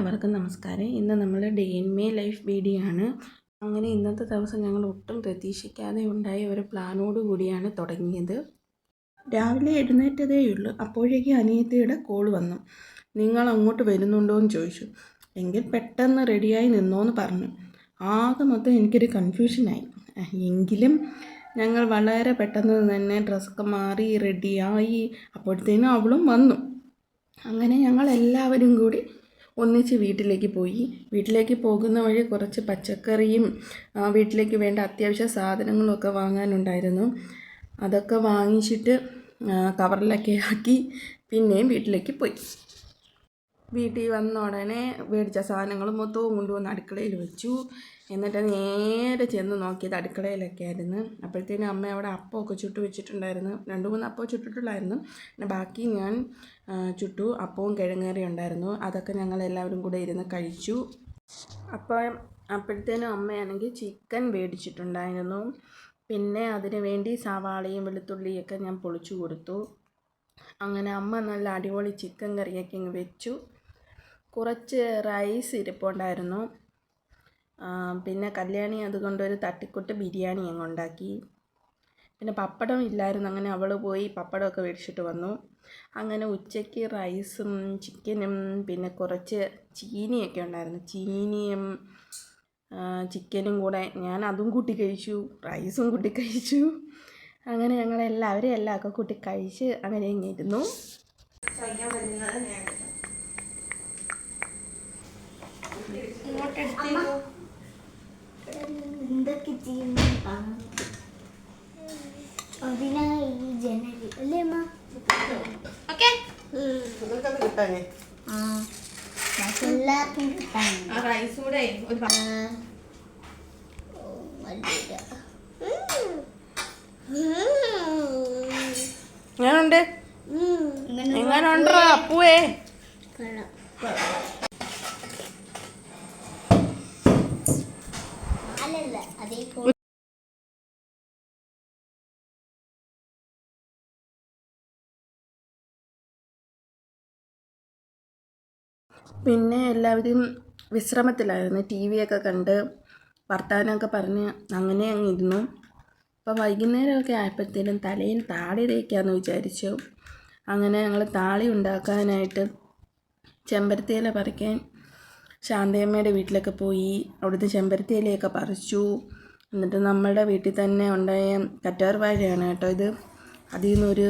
എല്ലാവർക്കും നമസ്കാരം. ഇന്ന് നമ്മൾ day in my life video ആണ്. അങ്ങനെ ഇന്നത്തെ ദിവസം ഞങ്ങൾ ഒട്ടും പ്രതീക്ഷിക്കാതെ ഉണ്ടായ ഒരു പ്ലാനോട് കൂടിയാണ് തുടങ്ങിയത്. രാവിലെ എഴുന്നേറ്റതേ ഉള്ളൂ, അപ്പോഴേക്കും അനിയത്തിയുടെ കോൾ വന്നു. നിങ്ങൾ അങ്ങോട്ട് വരുന്നുണ്ടോ എന്ന് ചോദിച്ചു. എങ്കിൽ പെട്ടെന്ന് റെഡിയായി നിന്നോന്ന് പറഞ്ഞു. ആകെ മൊത്തം എനിക്കൊരു കൺഫ്യൂഷനായി. എങ്കിലും ഞങ്ങൾ വളരെ പെട്ടെന്ന് തന്നെ ഡ്രസ്സൊക്കെ മാറി റെഡിയായി. അപ്പോഴത്തേനും അവളും വന്നു. അങ്ങനെ ഞങ്ങൾ എല്ലാവരും കൂടി ഒന്നിച്ച് വീട്ടിലേക്ക് പോയി. വീട്ടിലേക്ക് പോകുന്ന വഴി കുറച്ച് പച്ചക്കറിയും വീട്ടിലേക്ക് വേണ്ട അത്യാവശ്യ സാധനങ്ങളൊക്കെ വാങ്ങാനുണ്ടായിരുന്നു. അതൊക്കെ വാങ്ങിച്ചിട്ട് കവറിലൊക്കെ ആക്കി പിന്നെയും വീട്ടിലേക്ക് പോയി. വീട്ടിൽ വന്ന ഉടനെ മേടിച്ച സാധനങ്ങൾ മൊത്തവും കൊണ്ടുവന്ന് അടുക്കളയിൽ വെച്ചു. എന്നിട്ട് നേരെ ചെന്ന് നോക്കിയത് അടുക്കളയിലൊക്കെ ആയിരുന്നു. അപ്പോഴത്തേനും അമ്മ അവിടെ അപ്പമൊക്കെ ചുട്ട് വെച്ചിട്ടുണ്ടായിരുന്നു. 2-3 അപ്പം ചുട്ടിട്ടുള്ളായിരുന്നു. പിന്നെ ബാക്കി ഞാൻ ചുട്ടു. അപ്പവും കിഴങ്ങേറിയും ഉണ്ടായിരുന്നു. അതൊക്കെ ഞങ്ങൾ എല്ലാവരും കൂടെ ഇരുന്ന് കഴിച്ചു. അപ്പോഴത്തേനും അമ്മയാണെങ്കിൽ ചിക്കൻ മേടിച്ചിട്ടുണ്ടായിരുന്നു. പിന്നെ അതിന് വേണ്ടി സവാളയും വെളുത്തുള്ളിയൊക്കെ ഞാൻ പൊളിച്ചു കൊടുത്തു. അങ്ങനെ അമ്മ നല്ല അടിപൊളി ചിക്കൻ കറിയൊക്കെ ഇങ്ങ് വെച്ചു. കുറച്ച് റൈസ് ഇരിപ്പുണ്ടായിരുന്നു. പിന്നെ കല്യാണി അതുകൊണ്ടൊരു തട്ടിക്കൂട്ട് ബിരിയാണി അങ്ങ് ഉണ്ടാക്കി. പിന്നെ പപ്പടം ഇല്ലായിരുന്നു. അങ്ങനെ അവൾ പോയി പപ്പടമൊക്കെ മേടിച്ചിട്ട് വന്നു. അങ്ങനെ ഉച്ചയ്ക്ക് റൈസും ചിക്കനും പിന്നെ കുറച്ച് ചീനിയൊക്കെ ഉണ്ടായിരുന്നു. ചീനിയും ചിക്കനും കൂടെ ഞാൻ അതും കൂട്ടി കഴിച്ചു, റൈസും കൂട്ടി കഴിച്ചു. അങ്ങനെ ഞങ്ങളെല്ലാവരും ഒക്കെ കൂട്ടി കഴിച്ച് അങ്ങനെ ഇങ്ങിരുന്നു. എന്തൊക്കെ ചെയ്യുന്നു ജനലി അല്ലേ അമ്മ? കിട്ടാനേ എല്ലാവർക്കും കിട്ടാൻ റൈസ് കൂടെ ഞാനുണ്ട്. എങ്ങനുണ്ടോ അപ്പുവേ? പിന്നെ എല്ലാവരും വിശ്രമത്തിലായിരുന്നു. ടി വിയൊക്കെ കണ്ട് വർത്തമാനമൊക്കെ പറഞ്ഞ് അങ്ങനെ അങ്ങ് ഇരുന്നു. അപ്പോൾ വൈകുന്നേരമൊക്കെ ആയപ്പോഴത്തേനും തലയിൽ താളി തേക്കാമെന്ന് വിചാരിച്ചു. അങ്ങനെ ഞങ്ങൾ താളി ഉണ്ടാക്കാനായിട്ട് ചെമ്പരത്തി ഇല പറിക്കാൻ ശാന്തയമ്മയുടെ വീട്ടിലൊക്കെ പോയി. അവിടുത്തെ ചെമ്പരത്തി ഇലയൊക്കെ പറിച്ചു. എന്നിട്ട് നമ്മളുടെ വീട്ടിൽ തന്നെ ഉണ്ടായ കറ്റാർ വാഴയാണ് കേട്ടോ ഇത്. അതിൽ നിന്നൊരു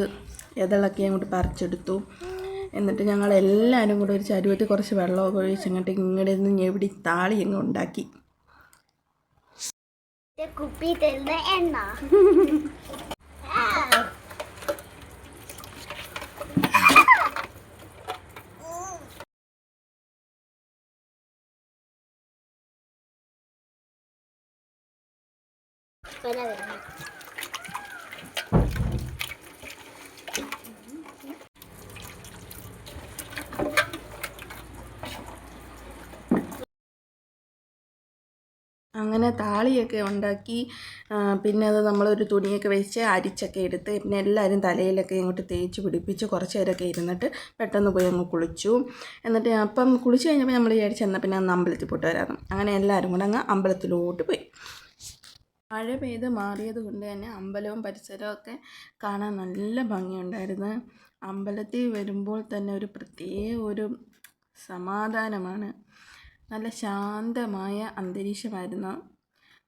ഇതളൊക്കെ അങ്ങോട്ട് പറിച്ചെടുത്തു. എന്നിട്ട് ഞങ്ങൾ എല്ലാവരും കൂടെ ഒരു ചരുവത്തിൽ കുറച്ച് വെള്ളമൊക്കെ ഒഴിച്ച് ഇങ്ങോട്ട് നിന്ന് ഞെവിടി താളി അങ്ങ് ഉണ്ടാക്കി. കുപ്പി തരുന്ന എണ്ണ അങ്ങനെ താളിയൊക്കെ ഉണ്ടാക്കി. പിന്നെ അത് നമ്മളൊരു തുണിയൊക്കെ വെച്ച് അരിച്ചൊക്കെ എടുത്ത് പിന്നെ എല്ലാവരും തലയിലൊക്കെ ഇങ്ങോട്ട് തേച്ച് പിടിപ്പിച്ച് കുറച്ച് നേരമൊക്കെ ഇരുന്നിട്ട് പെട്ടെന്ന് പോയി അങ്ങ് കുളിച്ചു. എന്നിട്ട് അപ്പം കുളിച്ച് കഴിഞ്ഞപ്പോൾ നമ്മൾ വിചാരിച്ച് എന്നാൽ പിന്നെ അന്ന് അമ്പലത്തിൽ പോയിട്ട് വരാമെന്ന്. അങ്ങനെ എല്ലാവരും കൂടെ അങ്ങ് അമ്പലത്തിലോട്ട് പോയി. മഴ പെയ്ത് മാറിയത് കൊണ്ട് തന്നെ അമ്പലവും പരിസരവും ഒക്കെ കാണാൻ നല്ല ഭംഗിയുണ്ടായിരുന്നു. അമ്പലത്തിൽ വരുമ്പോൾ തന്നെ ഒരു പ്രത്യേക ഒരു സമാധാനമാണ്. നല്ല ശാന്തമായ അന്തരീക്ഷമായിരുന്നു.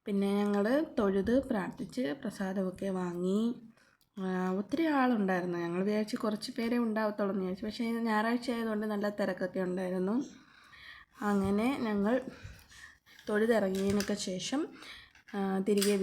പിന്നെ ഞങ്ങൾ തൊഴുത് പ്രാർത്ഥിച്ച് പ്രസാദമൊക്കെ വാങ്ങി. ഒത്തിരി ആളുണ്ടായിരുന്നു. ഞങ്ങൾ വിചാരിച്ച് കുറച്ച് പേരെ ഉണ്ടാവത്തുള്ളൂ എന്ന് വിചാരിച്ചു. പക്ഷേ ഞായറാഴ്ച ആയതുകൊണ്ട് നല്ല തിരക്കൊക്കെ ഉണ്ടായിരുന്നു. അങ്ങനെ ഞങ്ങൾ തൊഴുതിറങ്ങിയതിനൊക്കെ ശേഷം തിരികെ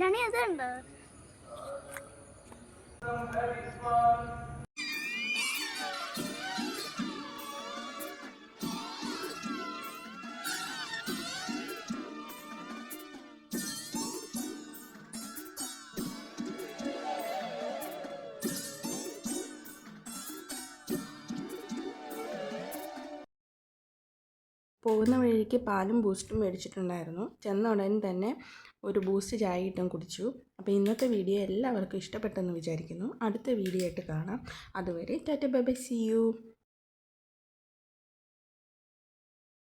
കല്യാണി അതുണ്ടോ? പോകുന്ന വഴിക്ക് പാലും ബൂസ്റ്റും മേടിച്ചിട്ടുണ്ടായിരുന്നു. ചെന്ന ഉടനെ തന്നെ ഒരു ബൂസ്റ്റ് ചായ ഇട്ടും കുടിച്ചു. അപ്പോൾ ഇന്നത്തെ വീഡിയോ എല്ലാവർക്കും ഇഷ്ടപ്പെട്ടെന്ന് വിചാരിക്കുന്നു. അടുത്ത വീഡിയോ ആയിട്ട് കാണാം. അതുവരെ tata bye bye, see U.